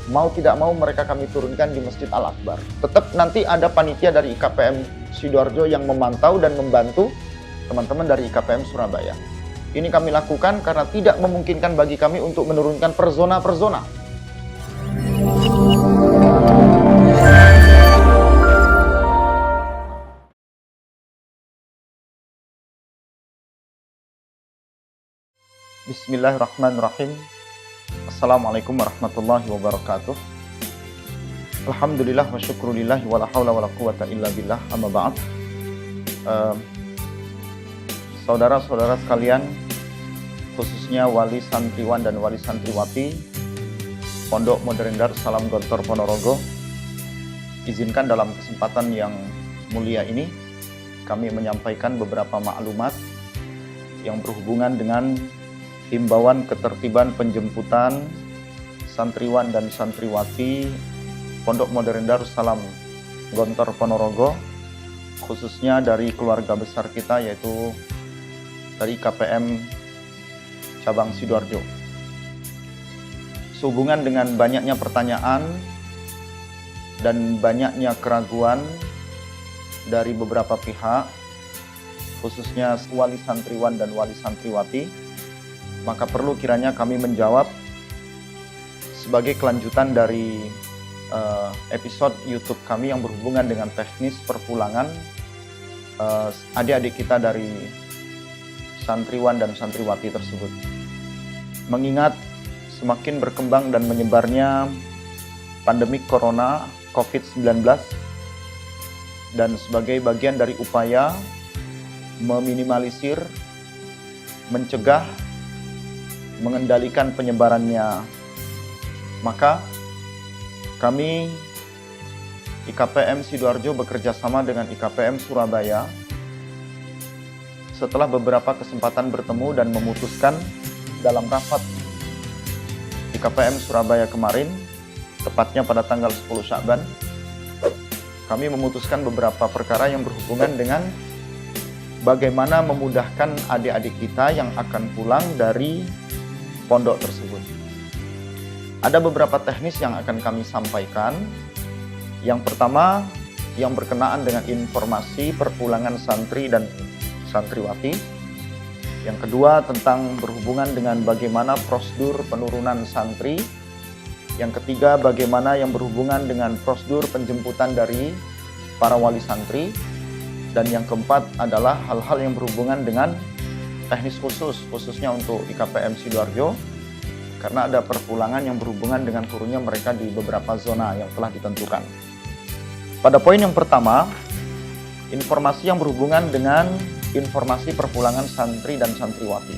mau tidak mau mereka kami turunkan di Masjid Al-Akbar. Tetap nanti ada panitia dari IKPM Sidoarjo yang memantau dan membantu teman-teman dari IKPM Surabaya. Ini kami lakukan karena tidak memungkinkan bagi kami untuk menurunkan per zona. Bismillahirrahmanirrahim. Assalamualaikum warahmatullahi wabarakatuh. Alhamdulillah wa syukrulillah wa la hawla wa la quwata illa billah, amma ba'd. Saudara-saudara sekalian, khususnya wali santriwan dan wali santriwati Pondok Modern Darussalam Gontor Ponorogo, izinkan dalam kesempatan yang mulia ini kami menyampaikan beberapa maklumat yang berhubungan dengan himbauan ketertiban penjemputan santriwan dan santriwati Pondok Modern Darussalam Gontor Ponorogo, khususnya dari keluarga besar kita yaitu dari KPM Cabang Sidoarjo. Sehubungan dengan banyaknya pertanyaan dan banyaknya keraguan dari beberapa pihak, khususnya wali santriwan dan wali santriwati, maka perlu kiranya kami menjawab sebagai kelanjutan dari episode YouTube kami yang berhubungan dengan teknis perpulangan adik-adik kita dari santriwan dan santriwati tersebut. Mengingat semakin berkembang dan menyebarnya pandemi Corona COVID-19 dan sebagai bagian dari upaya meminimalisir, mencegah, mengendalikan penyebarannya, maka kami IKPM Sidoarjo bekerja sama dengan IKPM Surabaya setelah beberapa kesempatan bertemu dan memutuskan dalam rapat IKPM Surabaya kemarin, tepatnya pada tanggal 10 Sya'ban, kami memutuskan beberapa perkara yang berhubungan dengan bagaimana memudahkan adik-adik kita yang akan pulang dari pondok tersebut. Ada beberapa teknis yang akan kami sampaikan. Yang pertama, yang berkenaan dengan informasi perpulangan santri dan santriwati. Yang kedua, tentang berhubungan dengan bagaimana prosedur penurunan santri. Yang ketiga, bagaimana yang berhubungan dengan prosedur penjemputan dari para wali santri. Dan yang keempat adalah hal-hal yang berhubungan dengan teknis khususnya untuk IKPM Sidoarjo, karena ada perpulangan yang berhubungan dengan turunnya mereka di beberapa zona yang telah ditentukan. Pada poin yang pertama, informasi yang berhubungan dengan informasi perpulangan santri dan santriwati.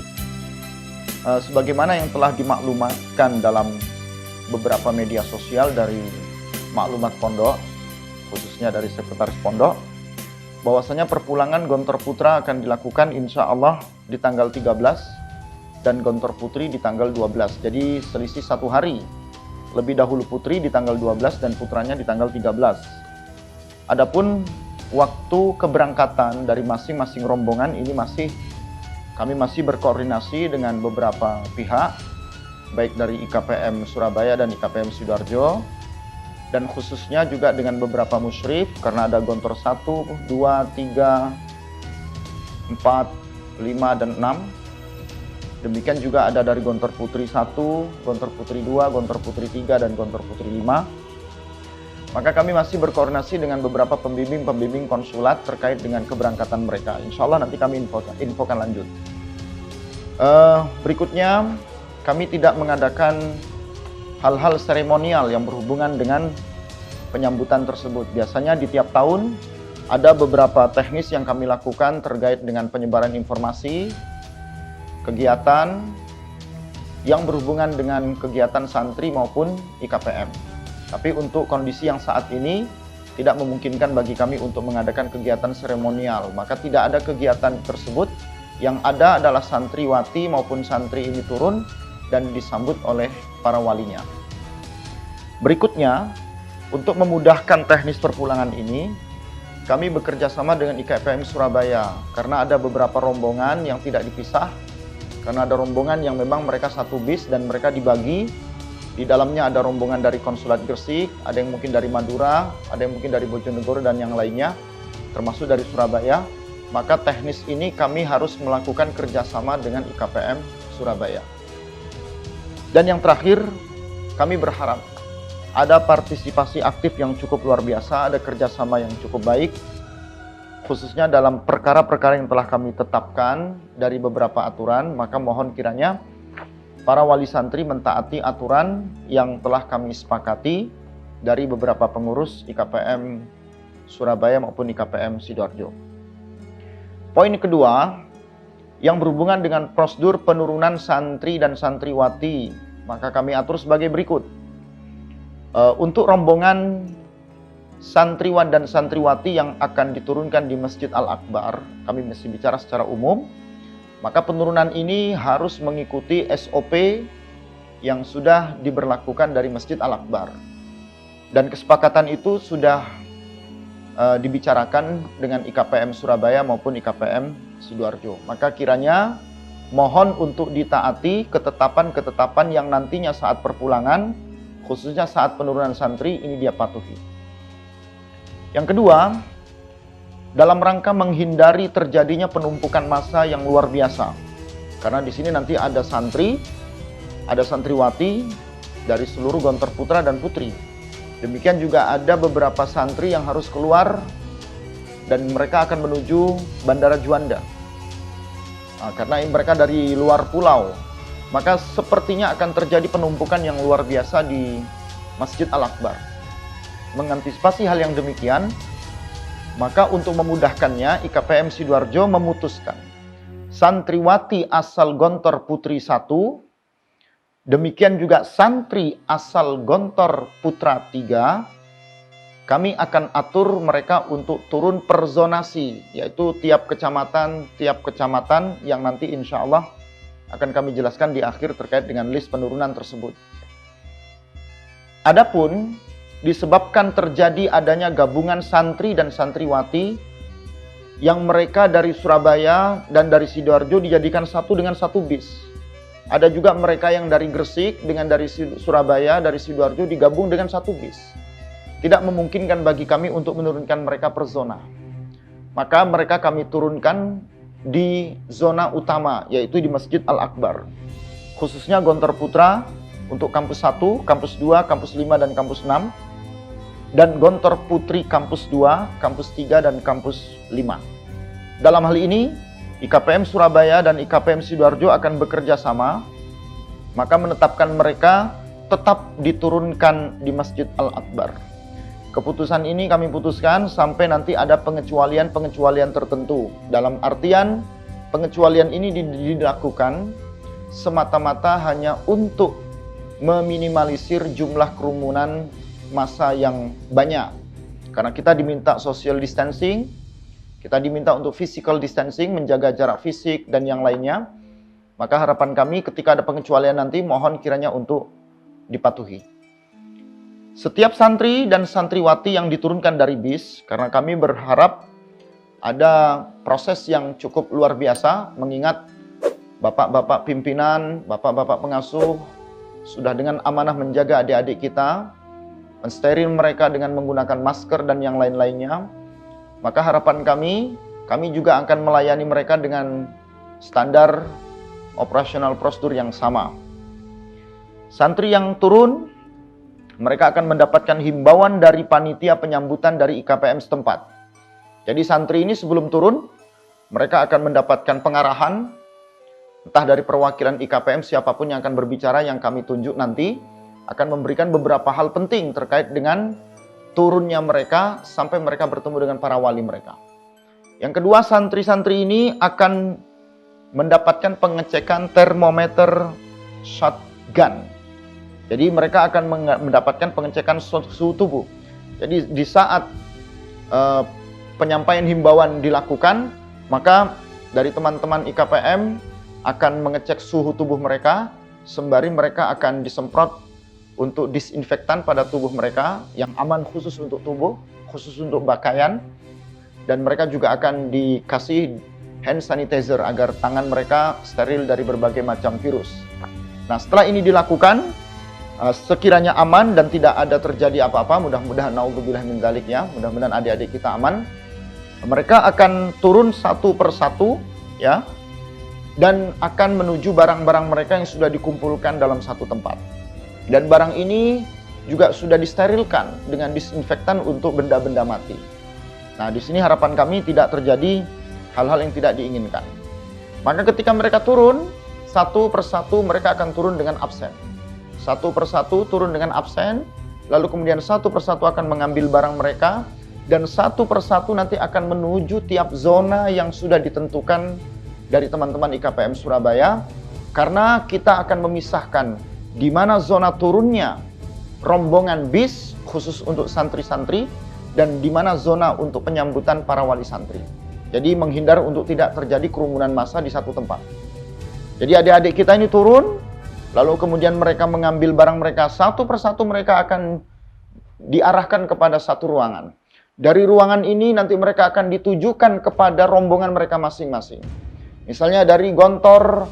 Sebagaimana yang telah dimaklumatkan dalam beberapa media sosial dari maklumat pondok, khususnya dari sekretaris pondok, bahwasanya perpulangan Gontor Putra akan dilakukan insya Allah di tanggal 13 dan Gontor Putri di tanggal 12. Jadi selisih 1 hari. Lebih dahulu Putri di tanggal 12 dan putranya di tanggal 13. Adapun waktu keberangkatan dari masing-masing rombongan ini kami masih berkoordinasi dengan beberapa pihak, baik dari IKPM Surabaya dan IKPM Sidoarjo, dan khususnya juga dengan beberapa musyrif, karena ada Gontor 1, 2, 3, 4, 5, dan 6. Demikian juga ada dari Gontor Putri 1, Gontor Putri 2, Gontor Putri 3, dan Gontor Putri 5. Maka kami masih berkoordinasi dengan beberapa pembimbing konsulat terkait dengan keberangkatan mereka. Insya Allah nanti kami infokan lanjut. Berikutnya, kami tidak mengadakan hal-hal seremonial yang berhubungan dengan penyambutan tersebut. Biasanya di tiap tahun ada beberapa teknis yang kami lakukan terkait dengan penyebaran informasi, kegiatan yang berhubungan dengan kegiatan santri maupun IKPM. Tapi untuk kondisi yang saat ini tidak memungkinkan bagi kami untuk mengadakan kegiatan seremonial, maka tidak ada kegiatan tersebut. Yang ada adalah santriwati maupun santri ini turun dan disambut oleh para walinya. Berikutnya, untuk memudahkan teknis perpulangan ini, kami bekerja sama dengan IKPM Surabaya karena ada beberapa rombongan yang tidak dipisah, karena ada rombongan yang memang mereka satu bis dan mereka dibagi Di dalamnya ada rombongan dari Konsulat Gresik, ada yang mungkin dari Madura, ada yang mungkin dari Bojonegoro dan yang lainnya, termasuk dari Surabaya. Maka teknis ini kami harus melakukan kerjasama dengan IKPM Surabaya. Dan yang terakhir, kami berharap ada partisipasi aktif yang cukup luar biasa, ada kerjasama yang cukup baik, khususnya dalam perkara-perkara yang telah kami tetapkan dari beberapa aturan. Maka mohon kiranya para wali santri mentaati aturan yang telah kami sepakati dari beberapa pengurus IKPM Surabaya maupun IKPM Sidoarjo. Poin kedua, yang berhubungan dengan prosedur penurunan santri dan santriwati, maka kami atur sebagai berikut. Untuk rombongan santriwan dan santriwati yang akan diturunkan di Masjid Al-Akbar, kami masih bicara secara umum, maka penurunan ini harus mengikuti SOP yang sudah diberlakukan dari Masjid Al-Akbar. Dan kesepakatan itu sudah dibicarakan dengan IKPM Surabaya maupun IKPM Sidoarjo. Maka kiranya mohon untuk ditaati ketetapan-ketetapan yang nantinya saat perpulangan, khususnya saat penurunan santri, ini dia patuhi. Yang kedua, dalam rangka menghindari terjadinya penumpukan massa yang luar biasa. Karena di sini nanti ada santri, ada santriwati dari seluruh Gontor Putra dan Putri. Demikian juga ada beberapa santri yang harus keluar dan mereka akan menuju Bandara Juanda. Karena mereka dari luar pulau, maka sepertinya akan terjadi penumpukan yang luar biasa di Masjid Al-Akbar. Mengantisipasi hal yang demikian, maka untuk memudahkannya IKPM Sidoarjo memutuskan santriwati asal Gontor Putri 1, demikian juga santri asal Gontor Putra 3, kami akan atur mereka untuk turun per zonasi, yaitu tiap kecamatan yang nanti insya Allah akan kami jelaskan di akhir terkait dengan list penurunan tersebut. Adapun disebabkan terjadi adanya gabungan santri dan santriwati yang mereka dari Surabaya dan dari Sidoarjo dijadikan satu dengan satu bis. Ada juga mereka yang dari Gresik dengan dari Surabaya, dari Sidoarjo digabung dengan satu bis. Tidak memungkinkan bagi kami untuk menurunkan mereka per zona. Maka mereka kami turunkan di zona utama, yaitu di Masjid Al-Akbar. Khususnya Gontor Putra untuk kampus 1, kampus 2, kampus 5, dan kampus 6. Dan Gontor Putri kampus 2, kampus 3, dan kampus 5. Dalam hal ini, IKPM Surabaya dan IKPM Sidoarjo akan bekerja sama, maka menetapkan mereka tetap diturunkan di Masjid Al-Akbar. Keputusan ini kami putuskan sampai nanti ada pengecualian-pengecualian tertentu. Dalam artian, pengecualian ini dilakukan semata-mata hanya untuk meminimalisir jumlah kerumunan massa yang banyak. Karena kita diminta social distancing, kita diminta untuk physical distancing, menjaga jarak fisik dan yang lainnya. Maka harapan kami ketika ada pengecualian nanti mohon kiranya untuk dipatuhi. Setiap santri dan santriwati yang diturunkan dari bis, karena kami berharap ada proses yang cukup luar biasa, mengingat bapak-bapak pimpinan, bapak-bapak pengasuh sudah dengan amanah menjaga adik-adik kita, mensteril mereka dengan menggunakan masker dan yang lain-lainnya. Maka harapan kami juga akan melayani mereka dengan standar operasional prosedur yang sama. Santri yang turun, mereka akan mendapatkan himbauan dari panitia penyambutan dari IKPM setempat. Jadi santri ini sebelum turun, mereka akan mendapatkan pengarahan, entah dari perwakilan IKPM siapapun yang akan berbicara yang kami tunjuk nanti, akan memberikan beberapa hal penting terkait dengan turunnya mereka sampai mereka bertemu dengan para wali mereka. Yang kedua, santri-santri ini akan mendapatkan pengecekan termometer shotgun. Jadi mereka akan mendapatkan pengecekan suhu tubuh. Jadi di saat penyampaian himbauan dilakukan, maka dari teman-teman IKPM akan mengecek suhu tubuh mereka, sembari mereka akan disemprot untuk disinfektan pada tubuh mereka yang aman khusus untuk tubuh, khusus untuk pakaian, dan mereka juga akan dikasih hand sanitizer agar tangan mereka steril dari berbagai macam virus. Nah, setelah ini dilakukan, sekiranya aman dan tidak ada terjadi apa-apa, mudah-mudahan naudzubillah min dzalik ya, mudah-mudahan adik-adik kita aman. Mereka akan turun satu persatu ya, dan akan menuju barang-barang mereka yang sudah dikumpulkan dalam satu tempat. Dan barang ini juga sudah disterilkan dengan disinfektan untuk benda-benda mati. Nah, di sini harapan kami tidak terjadi hal-hal yang tidak diinginkan. Maka ketika mereka turun, satu persatu mereka akan turun dengan absen. Satu persatu turun dengan absen, lalu kemudian satu persatu akan mengambil barang mereka, dan satu persatu nanti akan menuju tiap zona yang sudah ditentukan dari teman-teman IKPM Surabaya, karena kita akan memisahkan di mana zona turunnya rombongan bis khusus untuk santri-santri, dan di mana zona untuk penyambutan para wali santri. Jadi menghindar untuk tidak terjadi kerumunan massa di satu tempat. Jadi adik-adik kita ini turun, lalu kemudian mereka mengambil barang mereka, satu persatu mereka akan diarahkan kepada satu ruangan. Dari ruangan ini nanti mereka akan ditujukan kepada rombongan mereka masing-masing. Misalnya dari Gontor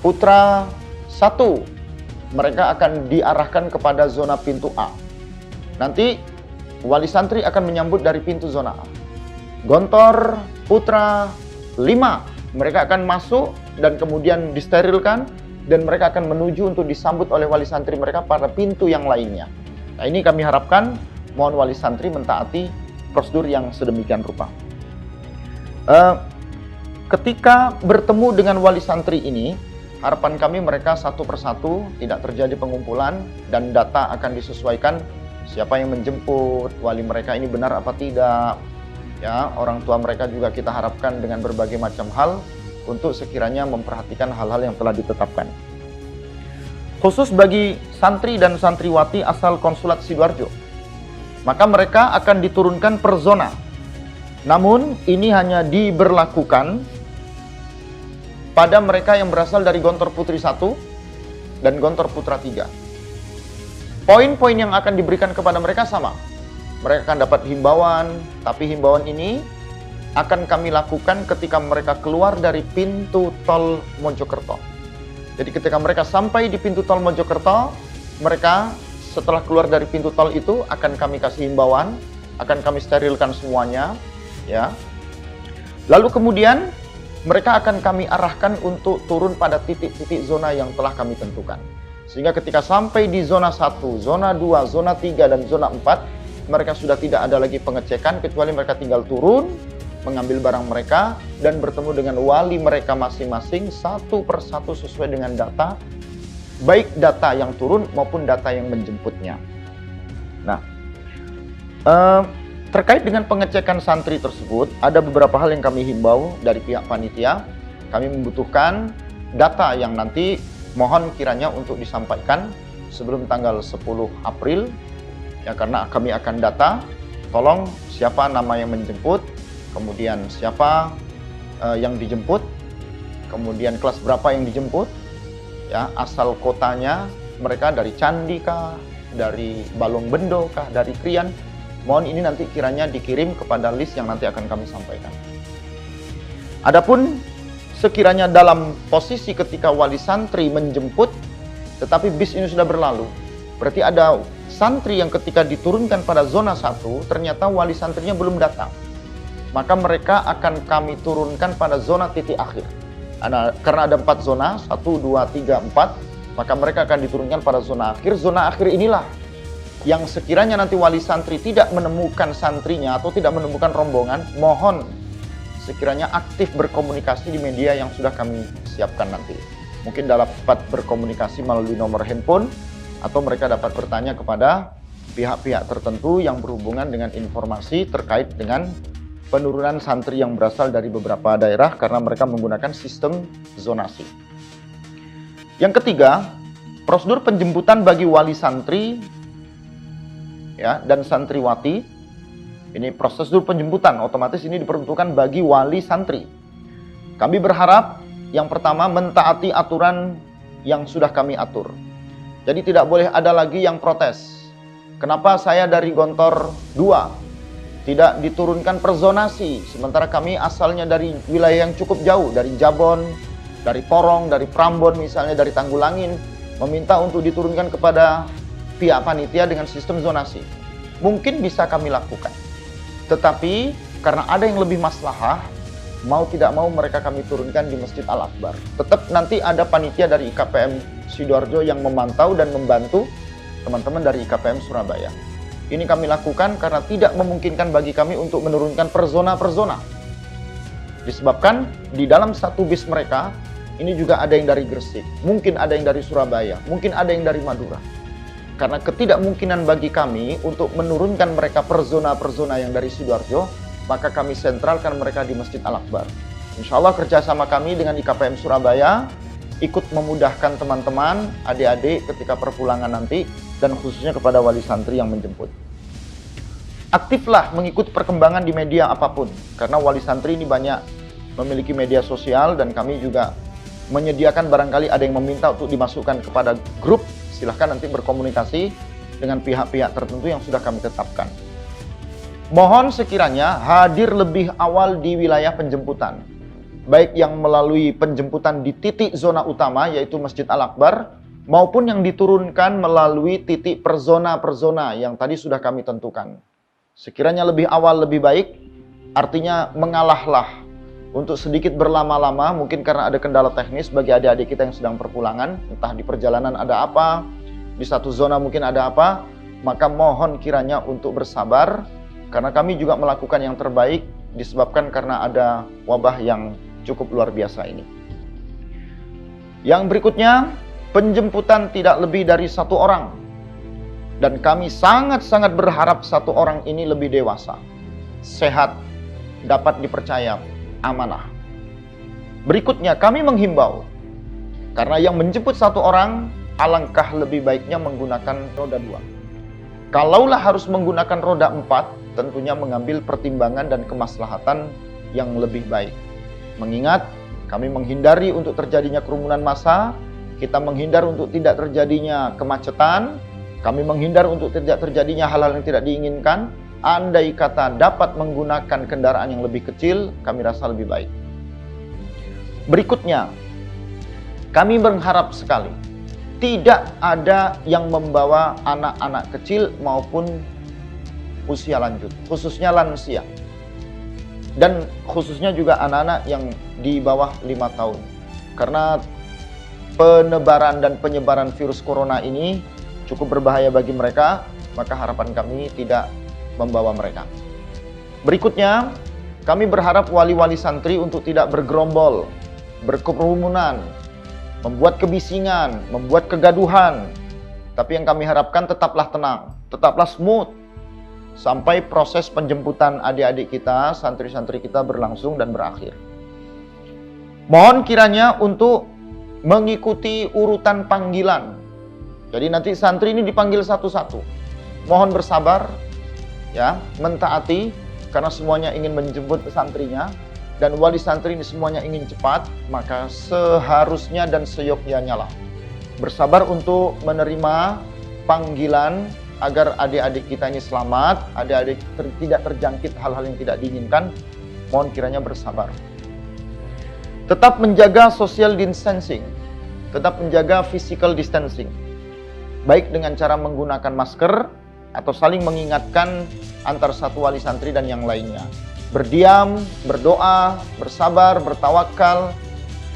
Putra 1, mereka akan diarahkan kepada zona pintu A. Nanti wali santri akan menyambut dari pintu zona A. Gontor Putra 5, mereka akan masuk dan kemudian disterilkan, dan mereka akan menuju untuk disambut oleh wali santri mereka pada pintu yang lainnya. Nah, ini kami harapkan, mohon wali santri mentaati prosedur yang sedemikian rupa. Ketika bertemu dengan wali santri ini, harapan kami mereka satu persatu tidak terjadi pengumpulan, dan data akan disesuaikan siapa yang menjemput, wali mereka ini benar apa tidak. Ya, orang tua mereka juga kita harapkan dengan berbagai macam hal untuk sekiranya memperhatikan hal-hal yang telah ditetapkan. Khusus bagi santri dan santriwati asal Konsulat Sidoarjo, maka mereka akan diturunkan per zona. Namun ini hanya diberlakukan pada mereka yang berasal dari Gontor Putri 1 dan Gontor Putra 3. Poin-poin yang akan diberikan kepada mereka sama. Mereka akan dapat himbauan, tapi himbauan ini akan kami lakukan ketika mereka keluar dari pintu tol Mojokerto. Jadi ketika mereka sampai di pintu tol Mojokerto, mereka setelah keluar dari pintu tol itu akan kami kasih himbauan, akan kami sterilkan semuanya, ya. Lalu kemudian mereka akan kami arahkan untuk turun pada titik-titik zona yang telah kami tentukan. Sehingga ketika sampai di zona 1, zona 2, zona 3, dan zona 4, mereka sudah tidak ada lagi pengecekan, kecuali mereka tinggal turun, mengambil barang mereka, dan bertemu dengan wali mereka masing-masing satu persatu sesuai dengan data, baik data yang turun maupun data yang menjemputnya. Nah, terkait dengan pengecekan santri tersebut, ada beberapa hal yang kami himbau dari pihak panitia. Kami membutuhkan data yang nanti mohon kiranya untuk disampaikan sebelum tanggal 10 April, ya, karena kami akan data, tolong siapa nama yang menjemput, kemudian siapa yang dijemput, kemudian kelas berapa yang dijemput, ya, asal kotanya, mereka dari Candi kah, dari Balong Bendo kah, dari Krian. Mohon ini nanti kiranya dikirim kepada list yang nanti akan kami sampaikan. Adapun sekiranya dalam posisi ketika wali santri menjemput, tetapi bis ini sudah berlalu, berarti ada santri yang ketika diturunkan pada zona 1, ternyata wali santrinya belum datang. Maka mereka akan kami turunkan pada zona titik akhir. Karena ada 4 zona, 1, 2, 3, 4, maka mereka akan diturunkan pada zona akhir. Zona akhir inilah yang sekiranya nanti wali santri tidak menemukan santrinya atau tidak menemukan rombongan, mohon sekiranya aktif berkomunikasi di media yang sudah kami siapkan nanti. Mungkin dapat berkomunikasi melalui nomor handphone, atau mereka dapat bertanya kepada pihak-pihak tertentu yang berhubungan dengan informasi terkait dengan penurunan santri yang berasal dari beberapa daerah, karena mereka menggunakan sistem zonasi. Yang ketiga, prosedur penjemputan bagi wali santri, ya, dan santriwati. Ini prosedur penjemputan, otomatis ini diperuntukkan bagi wali santri. Kami berharap yang pertama mentaati aturan yang sudah kami atur. Jadi tidak boleh ada lagi yang protes. Kenapa saya dari Gontor 2 tidak diturunkan per zonasi, sementara kami asalnya dari wilayah yang cukup jauh, dari Jabon, dari Porong, dari Prambon misalnya, dari Tanggulangin, meminta untuk diturunkan kepada pihak panitia dengan sistem zonasi. Mungkin bisa kami lakukan. Tetapi karena ada yang lebih maslahah, mau tidak mau mereka kami turunkan di Masjid Al-Akbar. Tetap nanti ada panitia dari IKPM Sidoarjo yang memantau dan membantu teman-teman dari IKPM Surabaya. Ini kami lakukan karena tidak memungkinkan bagi kami untuk menurunkan per zona. Disebabkan di dalam satu bis mereka, ini juga ada yang dari Gresik, mungkin ada yang dari Surabaya, mungkin ada yang dari Madura. Karena ketidakmungkinan bagi kami untuk menurunkan mereka per zona yang dari Sidoarjo, maka kami sentralkan mereka di Masjid Al-Akbar. Insya Allah kerjasama kami dengan IKPM Surabaya ikut memudahkan teman-teman, adik-adik ketika perpulangan nanti, dan khususnya kepada wali santri yang menjemput. Aktiflah mengikuti perkembangan di media apapun, karena wali santri ini banyak memiliki media sosial dan kami juga menyediakan barangkali ada yang meminta untuk dimasukkan kepada grup, silahkan nanti berkomunikasi dengan pihak-pihak tertentu yang sudah kami tetapkan. Mohon sekiranya hadir lebih awal di wilayah penjemputan, baik yang melalui penjemputan di titik zona utama yaitu Masjid Al-Akbar, maupun yang diturunkan melalui titik per zona yang tadi sudah kami tentukan. Sekiranya lebih awal lebih baik, artinya mengalahlah untuk sedikit berlama-lama, mungkin karena ada kendala teknis bagi adik-adik kita yang sedang perpulangan, entah di perjalanan ada apa, di satu zona mungkin ada apa, maka mohon kiranya untuk bersabar, karena kami juga melakukan yang terbaik disebabkan karena ada wabah yang cukup luar biasa ini. Yang berikutnya, penjemputan tidak lebih dari 1 orang. Dan kami sangat-sangat berharap 1 orang ini lebih dewasa, sehat, dapat dipercaya, amanah. Berikutnya kami menghimbau, karena yang menjemput 1 orang, alangkah lebih baiknya menggunakan roda 2. Kalaulah harus menggunakan roda 4, tentunya mengambil pertimbangan dan kemaslahatan yang lebih baik. Mengingat kami menghindari untuk terjadinya kerumunan massa, kita menghindar untuk tidak terjadinya kemacetan, kami menghindar untuk tidak terjadinya hal-hal yang tidak diinginkan. Andai kata dapat menggunakan kendaraan yang lebih kecil, kami rasa lebih baik. Berikutnya, kami berharap sekali tidak ada yang membawa anak-anak kecil maupun usia lanjut, khususnya lansia. Dan khususnya juga anak-anak yang di bawah 5 tahun. Karena penebaran dan penyebaran virus corona ini cukup berbahaya bagi mereka, maka harapan kami tidak membawa mereka. Berikutnya, kami berharap wali-wali santri untuk tidak bergerombol, berkerumunan, membuat kebisingan, membuat kegaduhan. Tapi yang kami harapkan tetaplah tenang, tetaplah smooth, sampai proses penjemputan adik-adik kita, santri-santri kita berlangsung dan berakhir. Mohon kiranya untuk mengikuti urutan panggilan. Jadi nanti santri ini dipanggil satu-satu. Mohon bersabar, ya, mentaati, karena semuanya ingin menjemput santrinya, dan wali santri ini semuanya ingin cepat, maka seharusnya dan seyogyanya lah bersabar untuk menerima panggilan agar adik-adik kita ini selamat, adik-adik tidak terjangkit hal-hal yang tidak diinginkan. Mohon kiranya bersabar. Tetap menjaga social distancing, tetap menjaga physical distancing. Baik dengan cara menggunakan masker atau saling mengingatkan antar satu wali santri dan yang lainnya. Berdiam, berdoa, bersabar, bertawakal,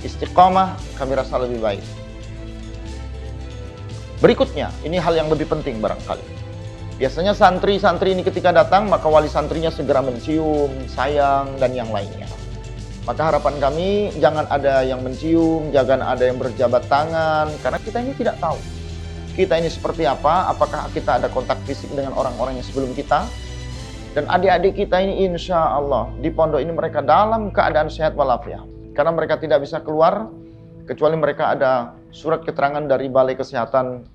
istiqamah, kami rasa lebih baik. Berikutnya, ini hal yang lebih penting barangkali. Biasanya santri-santri ini ketika datang, maka wali santrinya segera mencium, sayang, dan yang lainnya. Maka harapan kami, jangan ada yang mencium, jangan ada yang berjabat tangan, karena kita ini tidak tahu kita ini seperti apa, apakah kita ada kontak fisik dengan orang-orang yang sebelum kita. Dan adik-adik kita ini insya Allah di pondok ini mereka dalam keadaan sehat walafiat. Karena mereka tidak bisa keluar, kecuali mereka ada surat keterangan dari Balai Kesehatan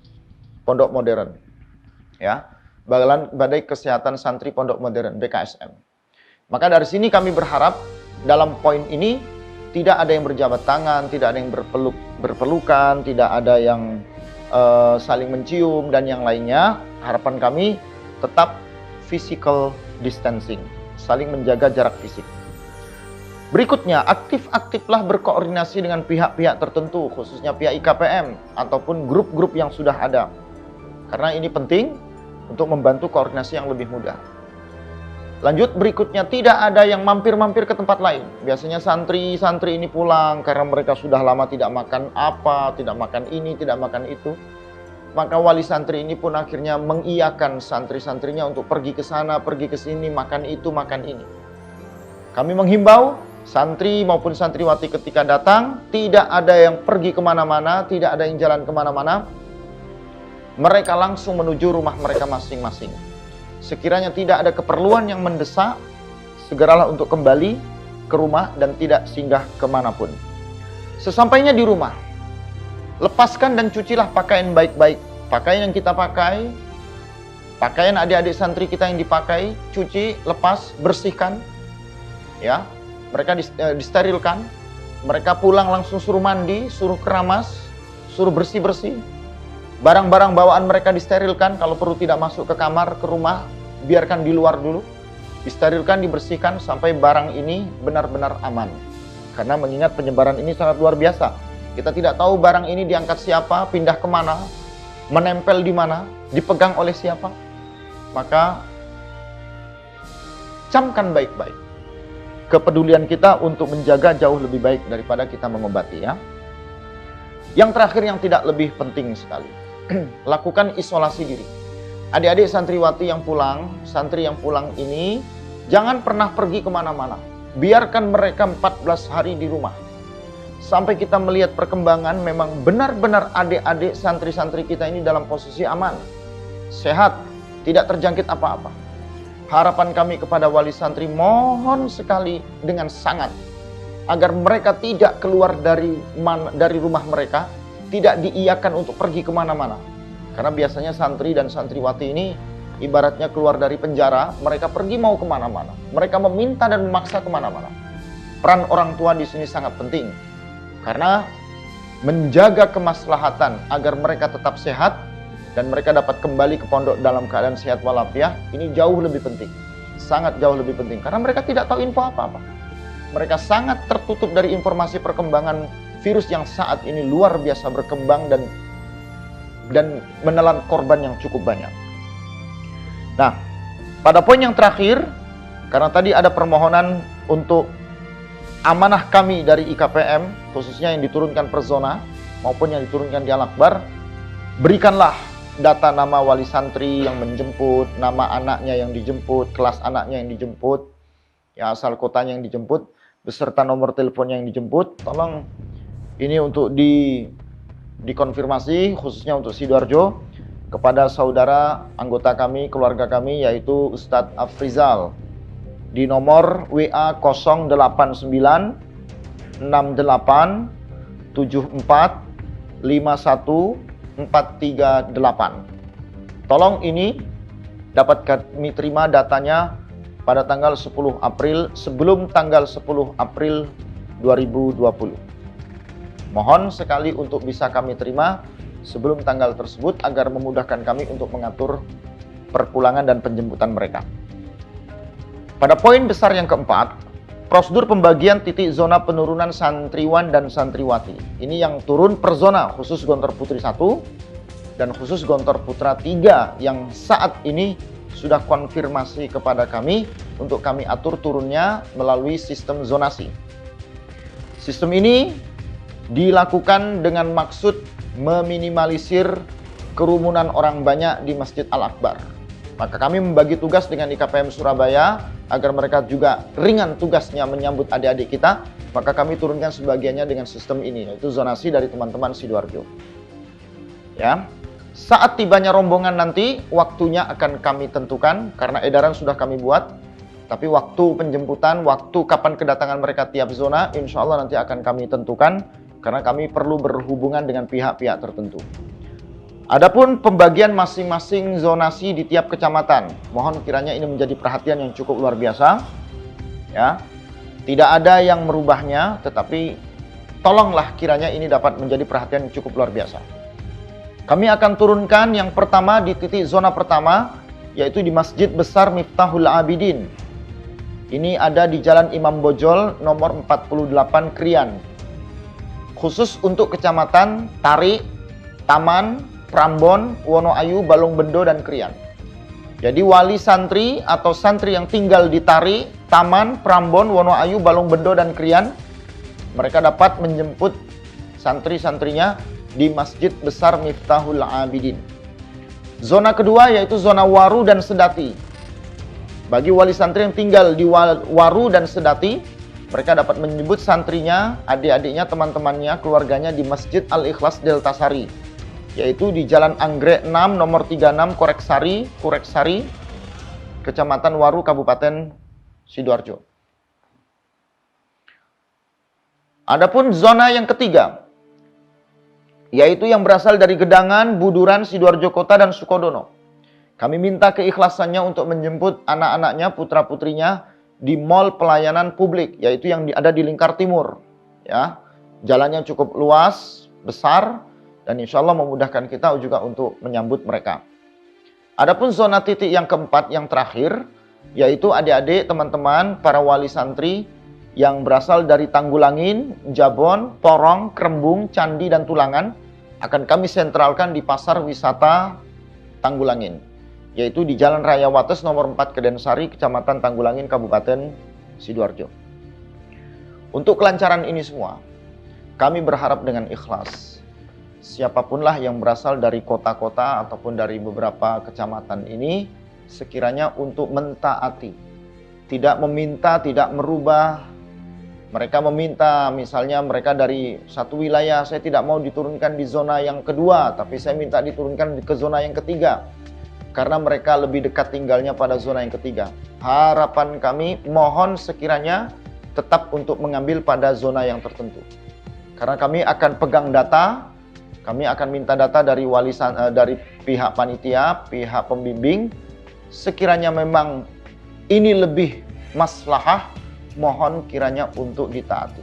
Pondok Modern. Ya, Balai Kesehatan Santri Pondok Modern, BKSM. Maka dari sini kami berharap dalam poin ini tidak ada yang berjabat tangan, tidak ada yang berpelukan, tidak ada yang saling mencium dan yang lainnya. Harapan kami tetap physical distancing, saling menjaga jarak fisik. Berikutnya, aktif-aktiflah berkoordinasi dengan pihak-pihak tertentu, khususnya pihak IKPM ataupun grup-grup yang sudah ada. Karena ini penting untuk membantu koordinasi yang lebih mudah. Lanjut, berikutnya, tidak ada yang mampir-mampir ke tempat lain. Biasanya santri-santri ini pulang karena mereka sudah lama tidak makan apa, tidak makan ini, tidak makan itu. Maka wali santri ini pun akhirnya mengiyakan santri-santrinya untuk pergi ke sana, pergi ke sini, makan itu, makan ini. Kami menghimbau santri maupun santriwati ketika datang, tidak ada yang pergi kemana-mana, tidak ada yang jalan kemana-mana. Mereka langsung menuju rumah mereka masing-masing. Sekiranya tidak ada keperluan yang mendesak, segeralah untuk kembali ke rumah dan tidak singgah kemanapun. Sesampainya di rumah, lepaskan dan cucilah pakaian baik-baik. Pakaian yang kita pakai, pakaian adik-adik santri kita yang dipakai, cuci, lepas, bersihkan. Ya, mereka disterilkan, mereka pulang langsung suruh mandi, suruh keramas, suruh bersih-bersih. Barang-barang bawaan mereka disterilkan, kalau perlu tidak masuk ke kamar, ke rumah, biarkan di luar dulu. Disterilkan, dibersihkan sampai barang ini benar-benar aman. Karena mengingat penyebaran ini sangat luar biasa. Kita tidak tahu barang ini diangkat siapa, pindah kemana, menempel di mana, dipegang oleh siapa. Maka camkan baik-baik kepedulian kita untuk menjaga jauh lebih baik daripada kita mengobati, ya. Yang terakhir yang tidak lebih penting sekali, lakukan isolasi diri. Adik-adik santriwati yang pulang, santri yang pulang ini, jangan pernah pergi kemana-mana. Biarkan mereka 14 hari di rumah. Sampai kita melihat perkembangan, memang benar-benar adik-adik santri-santri kita ini dalam posisi aman, sehat, tidak terjangkit apa-apa. Harapan kami kepada wali santri, mohon sekali dengan sangat agar mereka tidak keluar dari rumah mereka, tidak diiyakan untuk pergi kemana-mana. Karena biasanya santri dan santriwati ini ibaratnya keluar dari penjara, mereka pergi mau kemana-mana. Mereka meminta dan memaksa kemana-mana. Peran orang tua di sini sangat penting. Karena menjaga kemaslahatan agar mereka tetap sehat, dan mereka dapat kembali ke pondok dalam keadaan sehat walafiat, ini jauh lebih penting. Sangat jauh lebih penting. Karena mereka tidak tahu info apa-apa. Mereka sangat tertutup dari informasi perkembangan virus yang saat ini luar biasa berkembang dan menelan korban yang cukup banyak. Nah, pada poin yang terakhir, karena tadi ada permohonan untuk amanah kami dari IKPM, khususnya yang diturunkan per zona, maupun yang diturunkan di Al-Akbar, berikanlah data nama wali santri yang menjemput, nama anaknya yang dijemput, kelas anaknya yang dijemput, ya asal kotanya yang dijemput, beserta nomor teleponnya yang dijemput. Tolong ini untuk dikonfirmasi khususnya untuk Sidoarjo kepada saudara anggota kami, keluarga kami, yaitu Ustadz Afrizal di nomor WA 089 68 74 51 438. Tolong ini dapat kami terima datanya pada tanggal 10 April sebelum tanggal 10 April 2020. Mohon sekali untuk bisa kami terima sebelum tanggal tersebut agar memudahkan kami untuk mengatur perpulangan dan penjemputan mereka. Pada poin besar yang keempat, prosedur pembagian titik zona penurunan santriwan dan santriwati. Ini yang turun per zona, khusus Gontor Putri 1 dan khusus Gontor Putra 3 yang saat ini sudah konfirmasi kepada kami untuk kami atur turunnya melalui sistem zonasi. Sistem ini dilakukan dengan maksud meminimalisir kerumunan orang banyak di Masjid Al-Akbar. Maka kami membagi tugas dengan IKPM Surabaya agar mereka juga ringan tugasnya menyambut adik-adik kita, maka kami turunkan sebagiannya dengan sistem ini, yaitu zonasi dari teman-teman Sidoarjo. Ya, saat tibanya rombongan nanti, waktunya akan kami tentukan karena edaran sudah kami buat. Tapi waktu penjemputan, waktu kapan kedatangan mereka tiap zona, insya Allah nanti akan kami tentukan karena kami perlu berhubungan dengan pihak-pihak tertentu. Adapun pembagian masing-masing zonasi di tiap kecamatan, mohon kiranya ini menjadi perhatian yang cukup luar biasa. Ya, tidak ada yang merubahnya, tetapi tolonglah kiranya ini dapat menjadi perhatian yang cukup luar biasa. Kami akan turunkan yang pertama di titik zona pertama, yaitu di Masjid Besar Miftahul Abidin. Ini ada di Jalan Imam Bojol nomor 48 Krian. Khusus untuk kecamatan Tari, Taman, Prambon, Wonoayu, Balongbendo, dan Krian. Jadi wali santri atau santri yang tinggal di Tari, Taman, Prambon, Wonoayu, Balongbendo, dan Krian, mereka dapat menjemput santri-santrinya di Masjid Besar Miftahul Abidin. Zona kedua yaitu zona Waru dan Sedati. Bagi wali santri yang tinggal di Waru dan Sedati, mereka dapat menyebut santrinya, adik-adiknya, teman-temannya, keluarganya di Masjid Al-Ikhlas Deltasari, yaitu di Jalan Anggrek 6 nomor 36 Kureksari, Kecamatan Waru, Kabupaten Sidoarjo. Adapun zona yang ketiga, yaitu yang berasal dari Gedangan, Buduran, Sidoarjo Kota, dan Sukodono. Kami minta keikhlasannya untuk menjemput anak-anaknya, putra-putrinya di Mall Pelayanan Publik, yaitu yang ada di Lingkar Timur. Ya, jalannya cukup luas, besar, dan insya Allah memudahkan kita juga untuk menyambut mereka. Adapun zona titik yang keempat, yang terakhir, yaitu adik-adik, teman-teman, para wali santri yang berasal dari Tanggulangin, Jabon, Porong, Krembung, Candi, dan Tulangan, akan kami sentralkan di Pasar Wisata Tanggulangin, yaitu di Jalan Raya Wates nomor 4 Kedensari, Kecamatan Tanggulangin, Kabupaten Sidoarjo. Untuk kelancaran ini semua, kami berharap dengan ikhlas, siapapunlah yang berasal dari kota-kota ataupun dari beberapa kecamatan ini, sekiranya untuk mentaati, tidak meminta, tidak merubah. Mereka meminta, misalnya mereka dari satu wilayah, saya tidak mau diturunkan di zona yang kedua, tapi saya minta diturunkan ke zona yang ketiga. Karena mereka lebih dekat tinggalnya pada zona yang ketiga. Harapan kami, mohon sekiranya tetap untuk mengambil pada zona yang tertentu. Karena kami akan pegang data, kami akan minta data dari dari pihak panitia, pihak pembimbing. Sekiranya memang ini lebih maslahah, mohon kiranya untuk ditaati.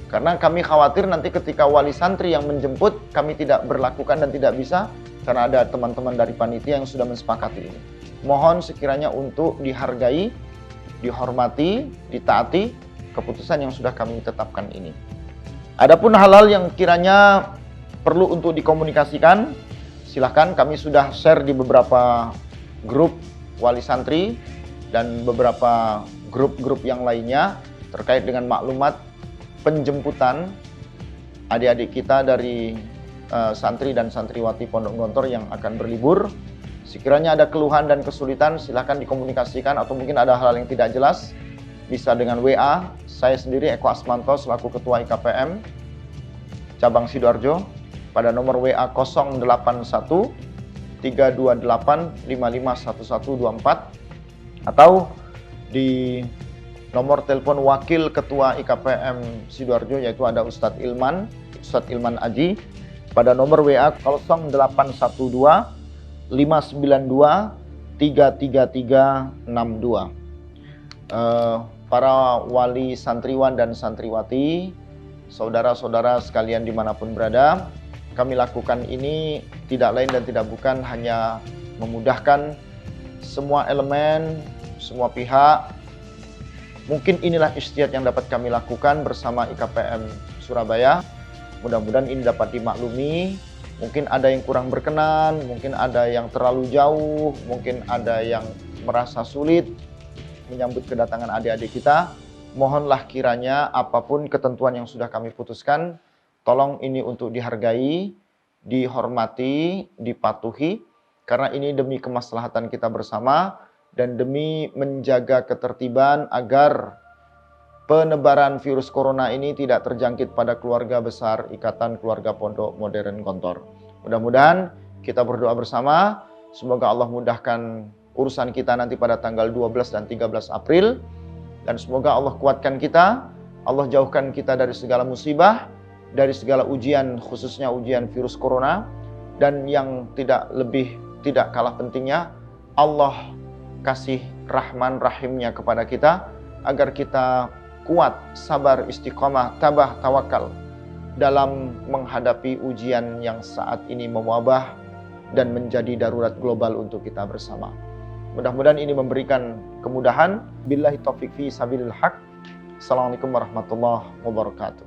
Karena kami khawatir nanti ketika wali santri yang menjemput, kami tidak berlakukan dan tidak bisa, karena ada teman-teman dari panitia yang sudah mensepakati ini. Mohon sekiranya untuk dihargai, dihormati, ditaati keputusan yang sudah kami tetapkan ini. Adapun hal-hal yang kiranya perlu untuk dikomunikasikan, silahkan, kami sudah share di beberapa grup wali santri dan beberapa grup-grup yang lainnya terkait dengan maklumat penjemputan adik-adik kita dari santri dan santriwati Pondok Gontor yang akan berlibur. Sekiranya ada keluhan dan kesulitan, silahkan dikomunikasikan, atau mungkin ada hal yang tidak jelas, bisa dengan WA. Saya sendiri, Eko Asmanto, selaku Ketua IKPM Cabang Sidoarjo, pada nomor WA 081 328 551124, atau di nomor telepon Wakil Ketua IKPM Sidoarjo, yaitu ada Ustadz Ilman Aji, pada nomor WA 0812 592 33362. Para wali santriwan dan santriwati, saudara-saudara sekalian dimanapun berada, kami lakukan ini tidak lain dan tidak bukan hanya memudahkan semua elemen, semua pihak. Mungkin inilah ikhtiar yang dapat kami lakukan bersama IKPM Surabaya. Mudah-mudahan ini dapat dimaklumi. Mungkin ada yang kurang berkenan, mungkin ada yang terlalu jauh, mungkin ada yang merasa sulit menyambut kedatangan adik-adik kita. Mohonlah kiranya apapun ketentuan yang sudah kami putuskan, tolong ini untuk dihargai, dihormati, dipatuhi, karena ini demi kemaslahatan kita bersama dan demi menjaga ketertiban agar penebaran virus corona ini tidak terjangkit pada keluarga besar Ikatan Keluarga Pondok Modern Gontor. Mudah-mudahan kita berdoa bersama, semoga Allah mudahkan urusan kita nanti pada tanggal 12 dan 13 April, dan semoga Allah kuatkan kita, Allah jauhkan kita dari segala musibah, dari segala ujian, khususnya ujian virus corona, dan yang tidak kalah pentingnya, Allah kasih rahman rahimnya kepada kita, agar kita kuat, sabar, istiqomah, tabah, tawakal dalam menghadapi ujian yang saat ini mewabah dan menjadi darurat global untuk kita bersama. Mudah-mudahan ini memberikan kemudahan. Billahi taufiq fi sabilil haq. Assalamualaikum warahmatullahi wabarakatuh.